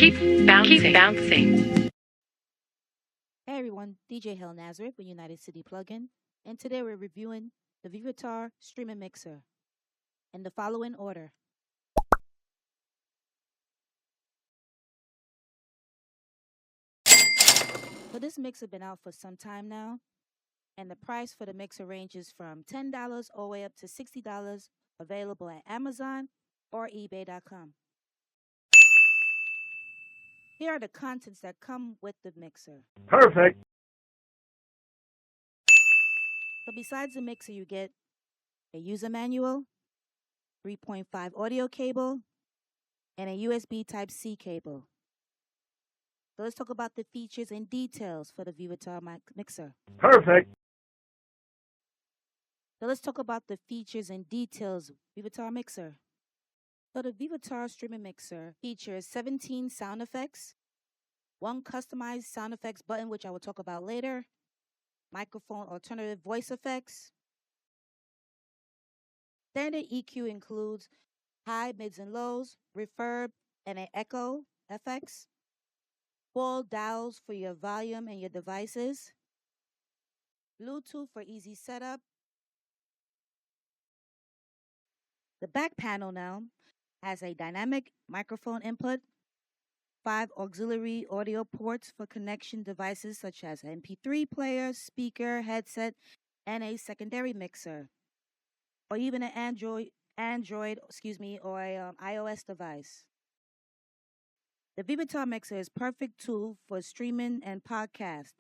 Keep bouncing. Hey everyone, DJ Hell Nazareth with United City Plugin, and today we're reviewing the Vivitar Streaming Mixer in the following order. So this mixer been out for some time now, and the price for the mixer ranges from $10 all the way up to $60, available at Amazon or eBay.com. Here are the contents that come with the mixer. Perfect. So besides the mixer, you get a user manual, 3.5 audio cable, and a USB Type-C cable. So let's talk about the features and details for the Vivitar mixer. Perfect. So let's talk about the features and details of Vivitar mixer. So the Vivitar streaming mixer features 17 sound effects, one customized sound effects button, which I will talk about later, microphone alternative voice effects. Standard EQ includes high, mids, and lows, reverb, and an echo effects, 4 dials for your volume and your devices, Bluetooth for easy setup. The back panel now has a dynamic microphone input, 5 auxiliary audio ports for connection devices such as an MP3 player, speaker, headset, and a secondary mixer, or even an Android, or a iOS device. The Vivitar mixer is perfect tool for streaming and podcast.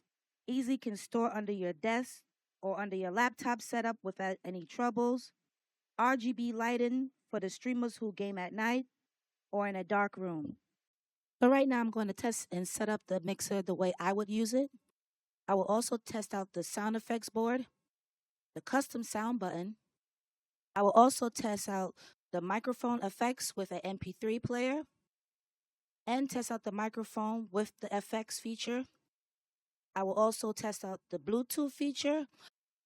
Easy can store under your desk or under your laptop setup without any troubles. RGB lighting for the streamers who game at night or in a dark room. So right now I'm going to test and set up the mixer the way I would use it. I will also test out the sound effects board, the custom sound button. I will also test out the microphone effects with an MP3 player and test out the microphone with the FX feature. I will also test out the Bluetooth feature,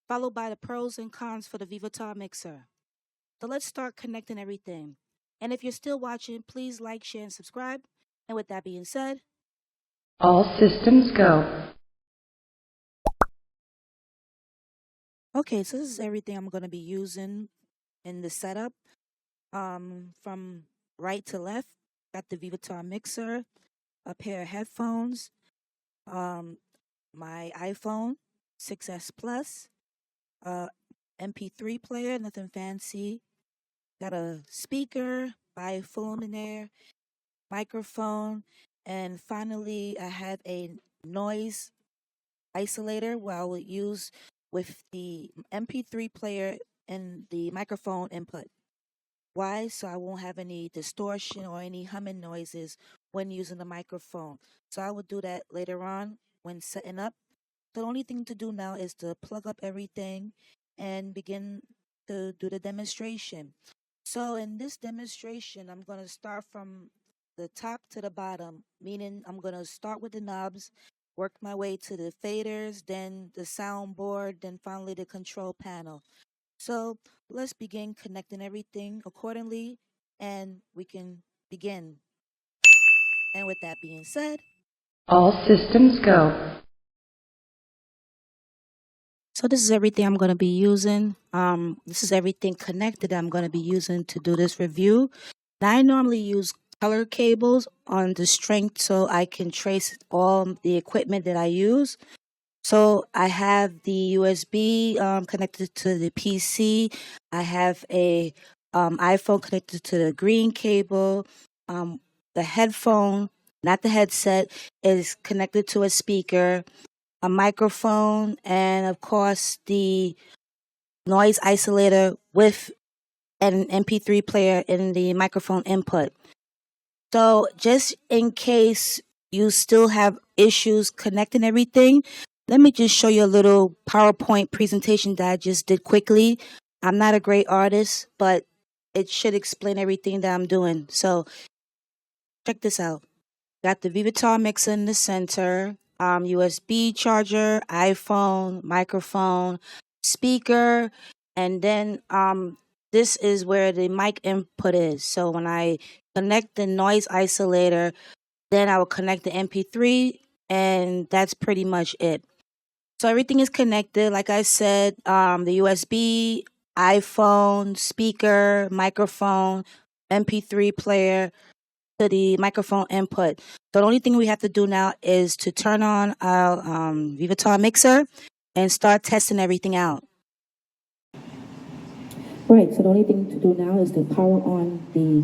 followed by the pros and cons for the Vivitar mixer. So let's start connecting everything. And if you're still watching, please like, share, and subscribe. And with that being said, All systems go. okay, so this is everything I'm going to be using in the setup. From right to left, got the Vivitar mixer, a pair of headphones, my iPhone 6S Plus, MP3 player, nothing fancy. Got a speaker, biphone in there, microphone, and finally I have a noise isolator where I will use with the MP3 player and the microphone input. Why? So I won't have any distortion or any humming noises when using the microphone. So I will do that later on when setting up. So the only thing to do now is to plug up everything and begin to do the demonstration. So in this demonstration, I'm going to start from the top to the bottom, meaning I'm going to start with the knobs, work my way to the faders, then the soundboard, then finally the control panel. So let's begin connecting everything accordingly, and we can begin. And with that being said, All systems go. so this is everything I'm going to be using. This is everything connected I'm going to be using to do this review. Now, I normally use color cables on the string so I can trace all the equipment that I use. So I have the USB connected to the PC. I have a iPhone connected to the green cable. The headphone, not the headset, is connected to a speaker, a microphone, and of course the noise isolator with an MP3 player in the microphone input. So just in case you still have issues connecting everything, let me just show you a little PowerPoint presentation that I just did quickly. I'm not a great artist, but it should explain everything that I'm doing. So check this out. Got the Vivitar mixer in the center, USB charger, iPhone, microphone, speaker, and then this is where the mic input is. So when I connect the noise isolator Then I will connect the MP3, and that's pretty much it. So everything is connected. Like I said, the USB, iPhone, speaker, microphone, MP3 player to the microphone input. So the only thing we have to do now is to turn on our Vivitar Mixer and start testing everything out. Right, so the only thing to do now is to power on the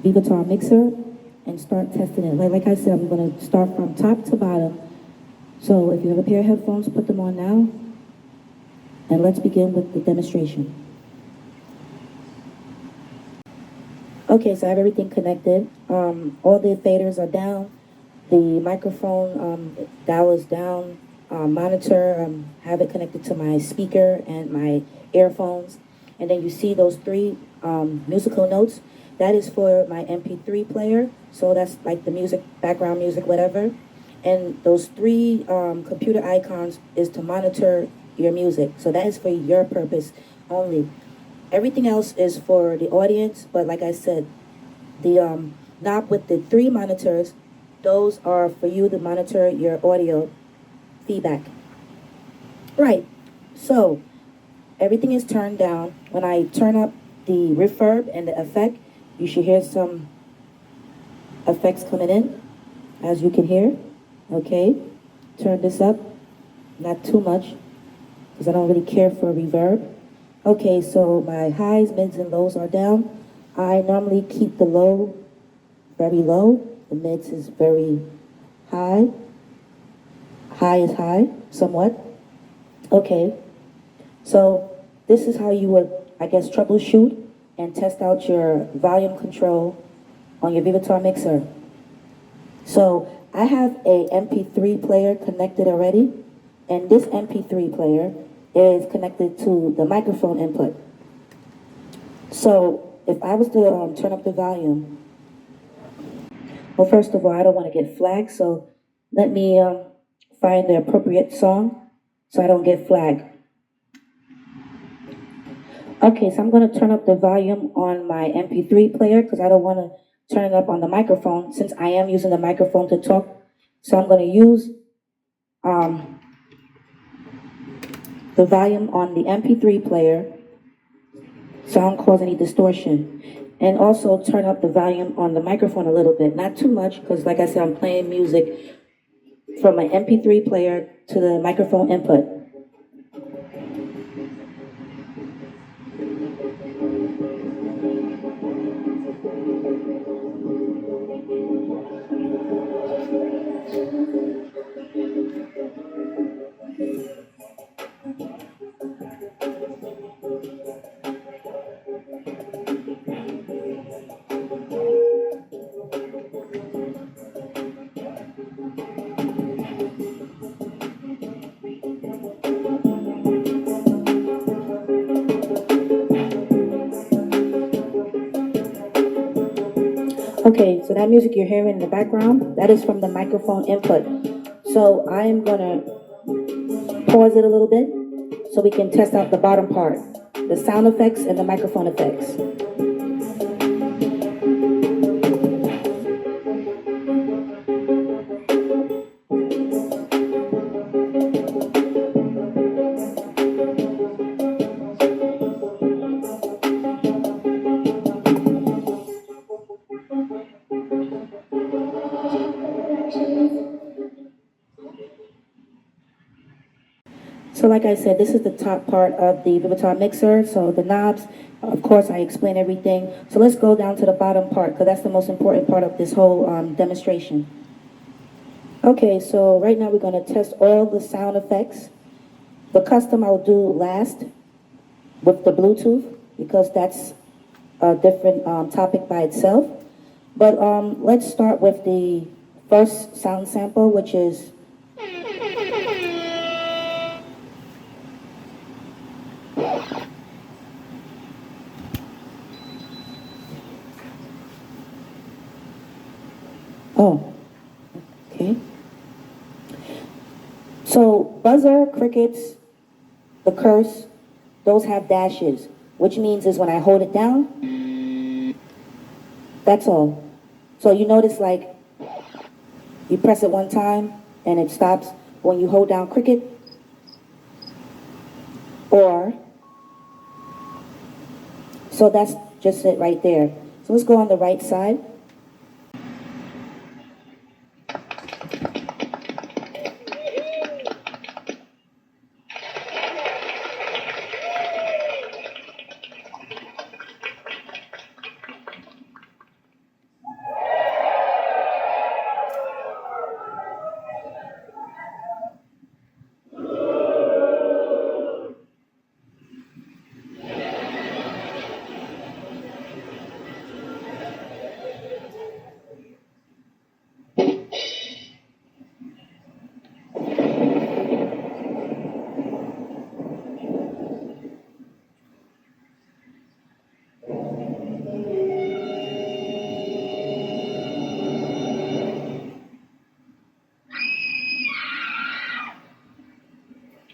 Vivitar Mixer and start testing it. Like I said, I'm going to start from top to bottom. So if you have a pair of headphones, put them on now. And let's begin with the demonstration. Okay, so I have everything connected. All the faders are down. The microphone dial is down. Monitor, have it connected to my speaker and my earphones. And then you see those three musical notes. That is for my MP3 player. So that's like the music, background music, whatever. And those three computer icons is to monitor your music. So that is for your purpose only. Everything else is for the audience, but like I said, the knob with the three monitors, those are for you to monitor your audio feedback. Right, so everything is turned down. When I turn up the reverb and the effect, you should hear some effects coming in, as you can hear. Okay, turn this up, not too much, because I don't really care for reverb. Okay, so my highs, mids, and lows are down. I normally keep the low very low. The mids is very high. High is high, somewhat. Okay, so this is how you would, I guess, troubleshoot and test out your volume control on your Vivitar Mixer. So I have a MP3 player connected already, and this MP3 player is connected to the microphone input. So if I was to turn up the volume, well, first of all, I don't want to get flagged, so let me find the appropriate song so I don't get flagged. Okay, so I'm going to turn up the volume on my MP3 player because I don't want to turn it up on the microphone since I am using the microphone to talk. So I'm going to use the volume on the MP3 player so I don't cause any distortion. And also turn up the volume on the microphone a little bit. Not too much because like I said, I'm playing music from my MP3 player to the microphone input. Okay, so that music you're hearing in the background, that is from the microphone input. So I am gonna pause it a little bit so we can test out the bottom part, the sound effects and the microphone effects. So like I said, this is the top part of the Vivitar Mixer. So the knobs, of course, I explain everything. So let's go down to the bottom part because that's the most important part of this whole demonstration. Okay, so right now we're going to test all the sound effects. The custom I'll do last with the Bluetooth because that's a different topic by itself. But let's start with the first sound sample, which is oh, okay. So buzzer, crickets, the curse, those have dashes, which means is when I hold it down, that's all. So you notice like You press it one time and it stops. When you hold down cricket, or, so that's just it right there. So let's go on the right side.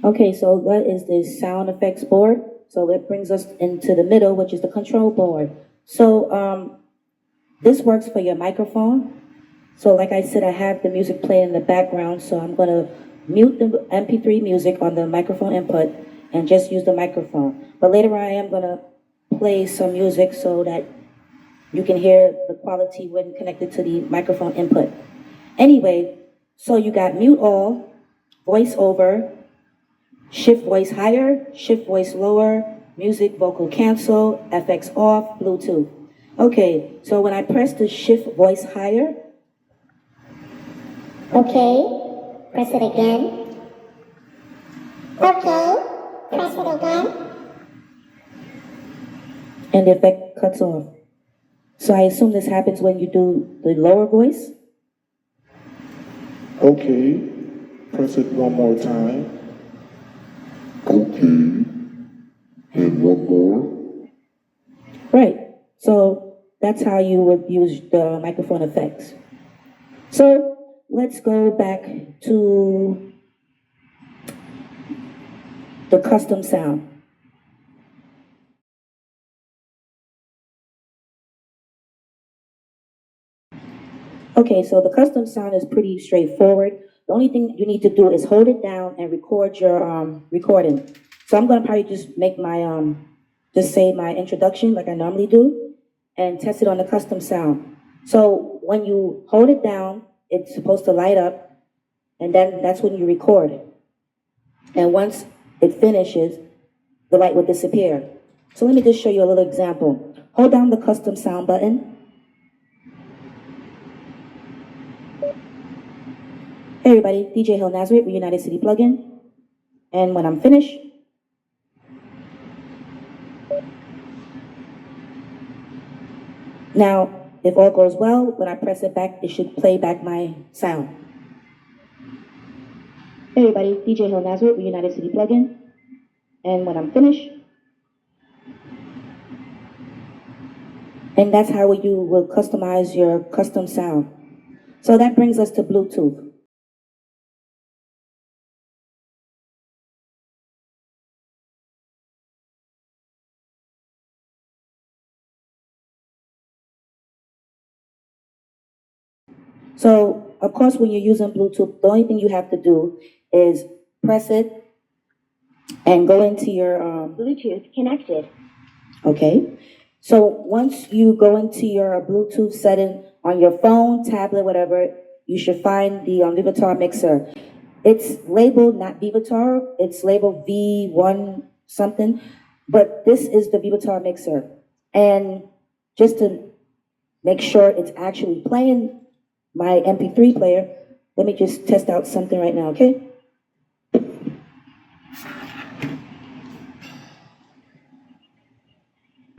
Okay, so that is the sound effects board. So it brings us into the middle, which is the control board. So this works for your microphone. So like I said, I have the music playing in the background, so I'm gonna mute the MP3 music on the microphone input and just use the microphone. But later I am gonna play some music so that you can hear the quality when connected to the microphone input. Anyway, so you got mute all, voice over, shift voice higher, shift voice lower, music vocal cancel, FX off, Bluetooth. Okay, so when I press the shift voice higher, Okay, press it again. Okay, press it again. and the effect cuts off. So I assume this happens when you do the lower voice. Okay, press it one more time. Okay, and one more. Right, so that's how you would use the microphone effects. So let's go back to the custom sound. Okay, so the custom sound is pretty straightforward. The only thing you need to do is hold it down and record your recording. So I'm gonna probably just make my just say my introduction like I normally do and test it on the custom sound. So when you hold it down, it's supposed to light up, and then that's when you record. And once it finishes, the light will disappear. So let me just show you a little example. Hold down the custom sound button. Hey everybody, DJ Hill Nazareth with United City Plugin. And when I'm finished, now if all goes well, when I press it back, it should play back my sound. Hey everybody, DJ Hill Nazareth with United City Plugin. And when I'm finished, and that's how you will customize your custom sound. So that brings us to Bluetooth. So, of course, when you're using Bluetooth, the only thing you have to do is press it and go into your Bluetooth connected. okay. So once you go into your Bluetooth setting on your phone, tablet, whatever, you should find the Vivitar Mixer. It's labeled not Vivitar, it's labeled V1 something, but this is the Vivitar Mixer. And just to make sure it's actually playing my MP3 player, let me just test out something right now, okay?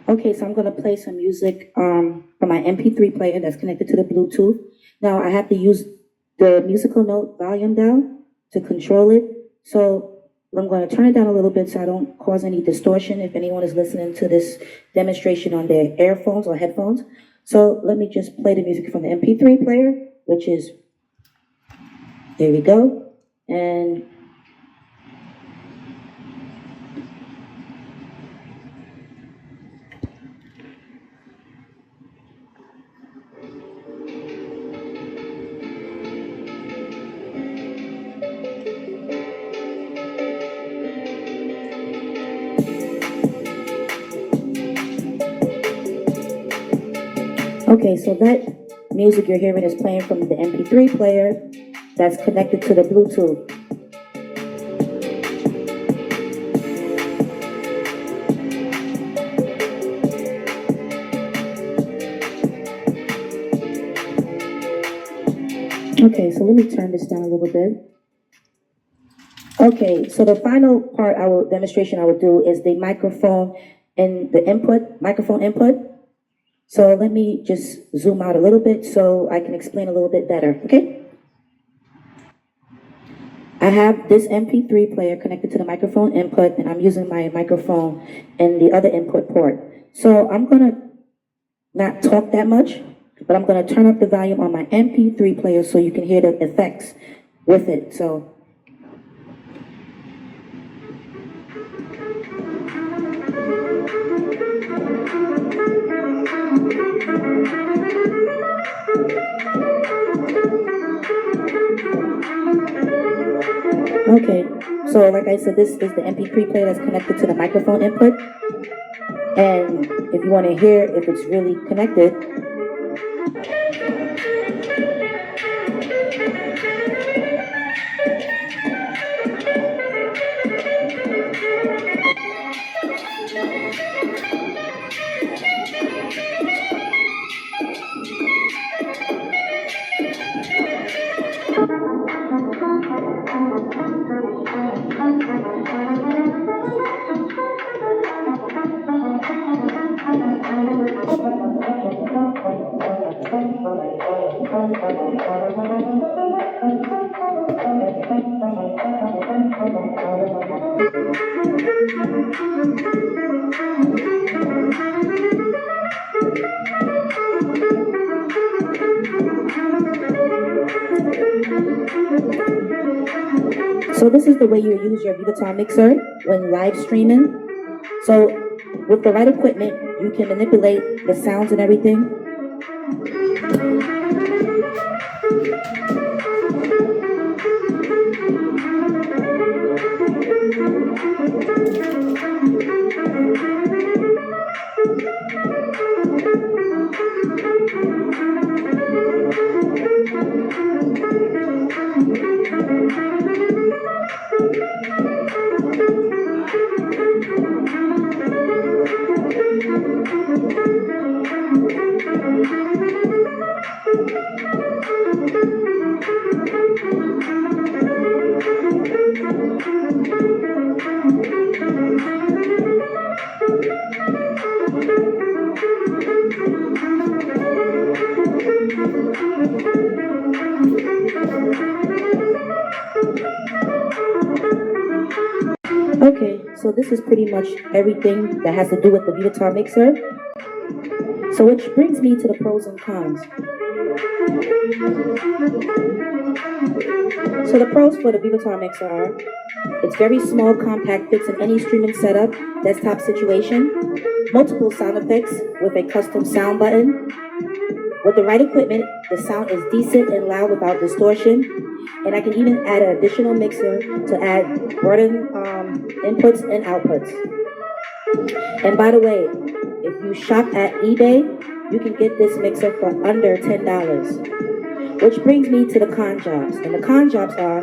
Okay, so I'm gonna play some music from my MP3 player that's connected to the Bluetooth. Now I have to use the musical note volume down to control it. So I'm gonna turn it down a little bit so I don't cause any distortion if anyone is listening to this demonstration on their earphones or headphones. So let me just play the music from the MP3 player, which is, there we go. And Okay, so that music you're hearing is playing from the MP3 player that's connected to the Bluetooth. Okay, so let me turn this down a little bit. Okay, so the final part demonstration I will do is the microphone and the microphone input. So let me just zoom out a little bit so I can explain a little bit better, okay? I have this MP3 player connected to the microphone input, and I'm using my microphone in the other input port. So I'm gonna not talk that much, but I'm gonna turn up the volume on my MP3 player so you can hear the effects with it. So. Okay, so like I said, this is the MP3 player that's connected to the microphone input. And if you want to hear if it's really connected, so this is the way you use your Vivitar mixer when live streaming. So with the right equipment, you can manipulate the sounds and everything. Okay, so this is pretty much everything that has to do with the Vivitar mixer. So which brings me to the pros and cons. So the pros for the Vivitar mixer are, it's very small, compact, fits in any streaming setup, desktop situation, multiple sound effects with a custom sound button. With the right equipment, the sound is decent and loud without distortion. And I can even add an additional mixer to add broaden inputs and outputs. And by the way, if you shop at eBay, you can get this mixer for under $10. Which brings me to the con jobs. And the con jobs are,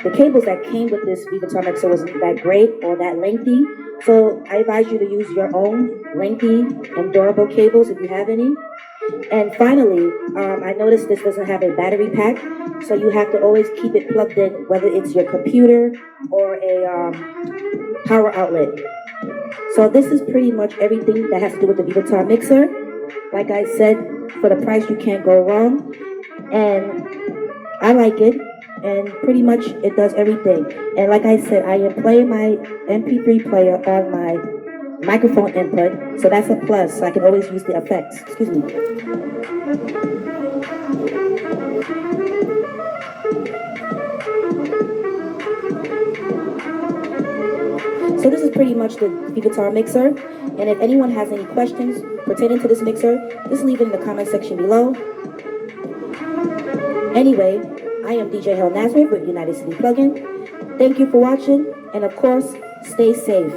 the cables that came with this Vivitar mixer wasn't that great or that lengthy. So I advise you to use your own lengthy and durable cables if you have any. And finally, I noticed this doesn't have a battery pack, so you have to always keep it plugged in, whether it's your computer or a power outlet. So this is pretty much everything that has to do with the Vivitar mixer. Like I said, for the price you can't go wrong, and I like it, and pretty much it does everything. And like I said, I am playing my MP3 player on my microphone input, so that's a plus, so I can always use the effects. Excuse me. So this is pretty much the Vivitar mixer, and if anyone has any questions pertaining to this mixer, just leave it in the comment section below. Anyway, I am DJ Hell Nazareth with United City Plugin. Thank you for watching, and of course, stay safe.